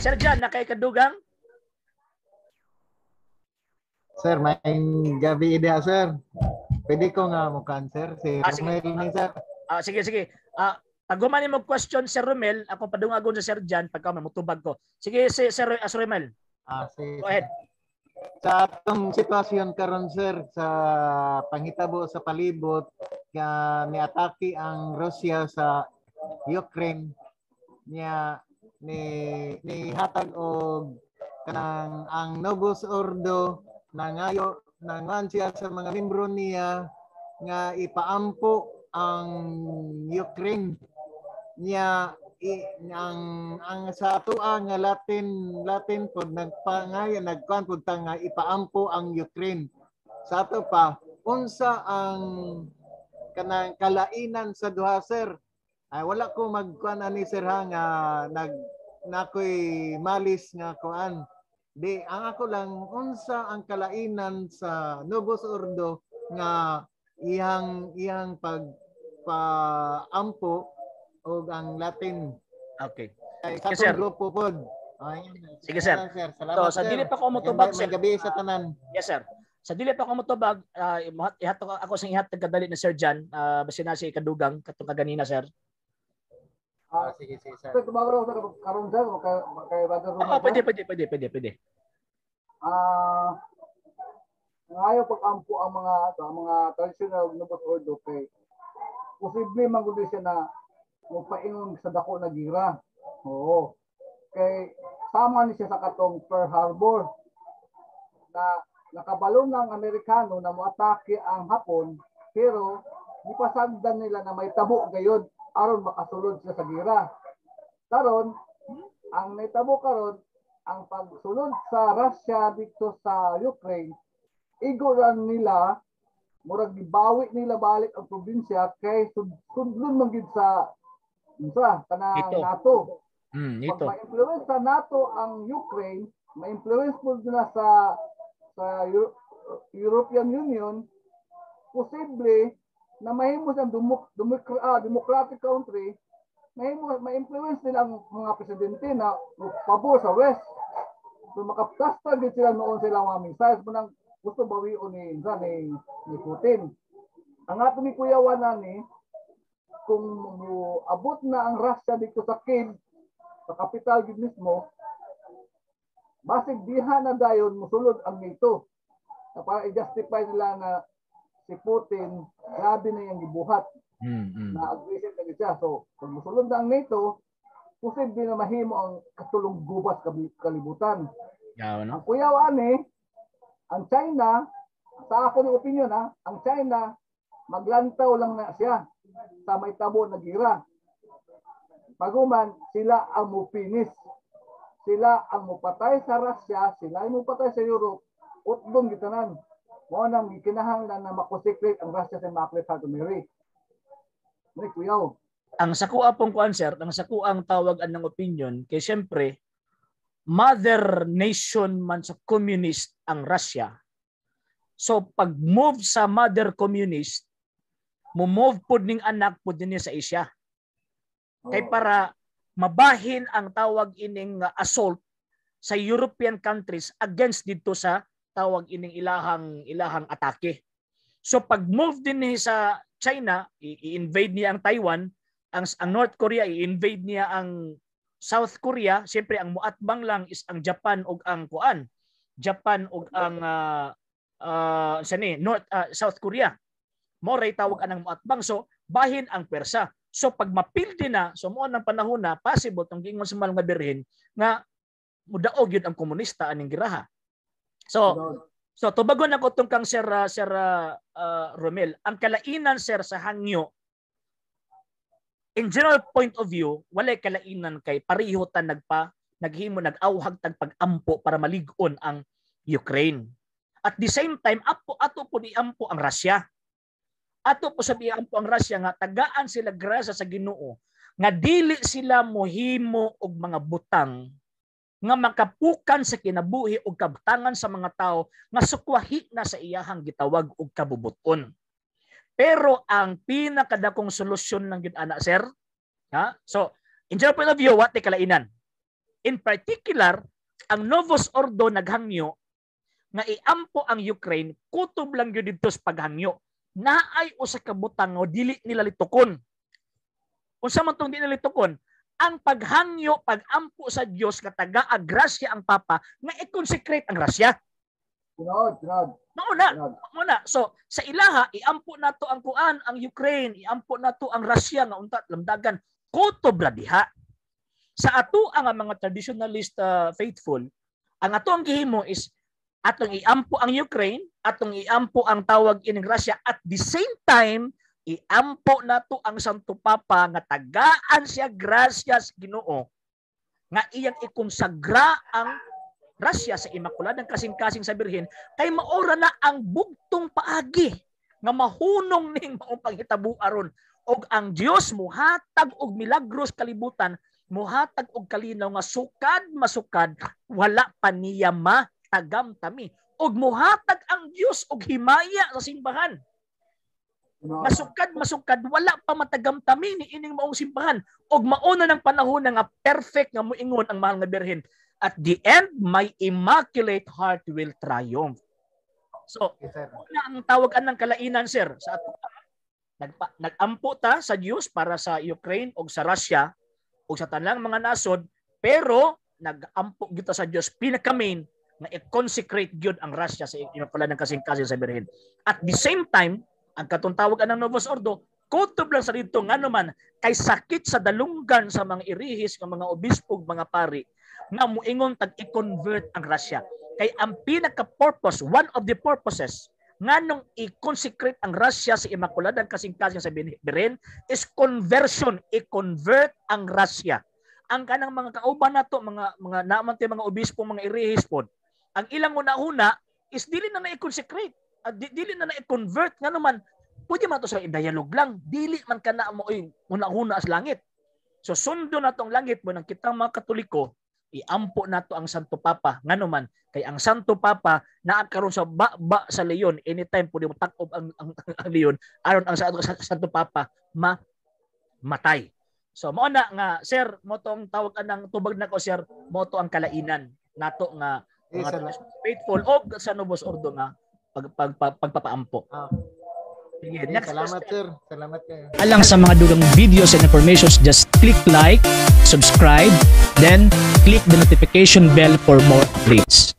Sir Jan, na kay kadugang? Sir, may gabi idea, sir. Pwede ko nga mukan, sir. Si Romel ni, sir. Sige. Pag gumani mo question, Sir Romel, ako padungagon sa Sir Jan, pagka mamutubag ko. Sige, Sir Romel. Go ahead. Sa atong sitwasyon karon, sir, sa panghitabo sa palibot, niatake ang Russia sa Ukraine, niya ni hatag og kanang ang Novus Ordo nangayo nangan siya sa mga membro niya nga ipaampo ang Ukraine niya ang sa atoa nga Latin pod nagkuan pud ta nga ipaampo ang Ukraine. Sa ato pa unsa ang kanang kalainan sa duha, sir? Ay wala ko magkuan ani, sir, ha, nga nakoy malis nga kuan. Di ang ako lang unsa ang kalainan sa Novus Ordo nga iyang pagpaampo o ang Latin. Okay. Sa sir. Grupo pod. Sige, sir. Salamat, sa sir. dili pa ko motubag, sir. Gabi sa tanan. Yes, sir. Sa dili pa ko motubag, ihatag ako sa ihatag kadali ni Sir Jan, basin na si kadugang katong kaganina, sir. Sige, sir. Tumawag ako karon, sir, kay Brother Romel. Pwede. Ngayon pag-ampo ang mga traditional Novus Ordo kay posible mangguli siya na mupaingon sa dako na gira. Oo. Kay sama ni siya sa katong Pearl Harbor na nakabalo ng Amerikano na moatake ang Hapon, pero ipasagdan nila na may tabo gayud aron makasulod sila sa gira. Karon ang naitabo karon ang pagsulod sa Russia dito sa Ukraine, iguran nila murag gibawi nila balik ang probinsya kay sudlon man gid sa kanang NATO. Ito. Pag ma-influence sa NATO ang Ukraine, ma-influence po na sa European Union, posible na mahimo siyang democratic country, ma-influence nila ang mga presidente na pabor sa West. So makaplastar din sila noon sila mga missiles mo nang gusto bawion ni Putin. Ang atong ikuyawan ni kung abot na ang Russia dito sa Kiev, sa capital gid mismo, basig diha na dayon musulod ang NATO. Na para i-justify nila na si Putin grabe na yung gibuhat. Na aggressive na siya. So, kung musulod na ang NATO, posible na mahimo ang katulong gubat kalibutan. No? Ang kuyaw ani, ang China, sa ako ng opinion ang China maglantaw lang na siya sa may tabo na gira. Paguman sila ang mupinis. Sila ang mupatay sa Russia, sila ang mupatay sa Europe, utbong gitanan. Mo nang gikinahanglan na makosekret ang Russia sa Immaculate Heart of Mary. May kuyaw. Ang sakua pong concert, ang sakuang tawagan ng opinion, kay siyempre, mother nation man sa communist ang Russia. So pag move sa mother communist, move po ning anak po din sa Asia. Kay para mabahin ang tawag ining assault sa European countries against dito sa tawag ining ilahang atake. So pag move din ni sa China, i-invade niya ang Taiwan, ang North Korea i-invade niya ang South Korea, siyempre ang muatbang lang is ang Japan ug ang kuan. Japan ug ang South Korea. Moray tawag anang muatbang, so bahin ang Persa. So pag mapildi na, so mo nang panahon na possible tong giingon sa mga birhen nga mudaog yun ang komunista aning giraha. So tubagon ako tong kang Sir Romel, ang kalainan sir sa hangyo in general point of view, walay kalainan kay pareho ta naghimo nag-awhag tag pag-ampo para malig-on ang Ukraine. At the same time, ato po iampo ang Russia. Ato po sa iampo ang Russia nga tagaan sila grasa sa Ginoo nga dili sila mohimo og mga butang nga makapukan sa kinabuhi og kabtangan sa mga tao nga sukwahi na sa iyahang gitawag og kabubuton. Pero ang pinakadakong solusyon ng gid ana sir, so in general point of view, what kalainan? In particular, ang Novus Ordo naghangyo nga iampo ang Ukraine kutob lang gyud didto sa paghangyo. Naay usa ka butang nga dili nila litukon. Unsa man tong dili nila litukon? Ang paghangyo, pagampo sa Dios nga tagaa grasya ang Papa nga i-consecrate ang grasya. Muna. So sa ilaha iampo nato ang kuan ang Ukraine, iampo nato ang Russia nga unta lamdagan kutob ra diha. Sa ato ang mga traditionalist faithful, ang ato ang gihimo is atong iampo ang Ukraine, atong iampo ang tawag ining Russia, at the same time iampo nato ang Santo Papa nga tagaan siya grasya sa Ginoo nga iyang ikonsagra ang Russia sa Immaculadang Kasing-Kasing sa Birhen kay maora na ang bugtong paagi nga mahunong ning maong paghitabo aron og ang Dios muhatag og milagros kalibutan, muhatag og kalinaw nga sukad masukad wala pa niya matagamtami, og muhatag ang Dios og himaya sa simbahan. Masukad wala pa matagamtami ni ining maong simbahan, og mauna ng panahon nga perfect nga moingon ang mahal nga Birhen. At the end, my immaculate heart will triumph. So, ang tawagan ng kalainan, sir, sa ato nag-ampo ta sa Dios para sa Ukraine o sa Russia o sa tanang mga nasod, pero nag-ampo kita sa Dios pinaka-main na i-consecrate gyud ang Russia sa Immaculadang Kasing-Kasing sa Birhen. At the same time, ang katong tawagan ng Novus Ordo, kutob lang sa dito nga naman kay sakit sa dalunggan sa mga irihis ng mga obispo, mga pari, na muingon tag i-convert ang Russia. Kay ang pinaka-purpose, one of the purposes nganong i-consecrate ang Russia sa Immaculadang Kasing-Kasing sa Birhen is conversion, i-convert ang Russia. Ang kanang mga kauban nato, mga naman tayo mga obispo, mga irihis pod, ang ilang una-una is dili na i-consecrate, dili na i-convert nga naman, pwede man to sa i-dialogue lang, dili man kana mo una-una as langit. So sundo na tong langit mo ng kitang mga Katoliko, iampo nato ang Santo Papa nga naman kay ang Santo Papa naa karon sa ba sa leon, anytime pwede mo takob ang leon aron ang Santo Papa matay. So mao na nga sir, mo tong tawag anang tubag nako sir, mo to ang kalainan nato nga mga faithful og sa Novus Ordo nga pagpapaampo. Sige, next salamat question. sir, salamat kayo. Alang sa mga dugang videos and informations, just click like, subscribe, then click the notification bell for more updates.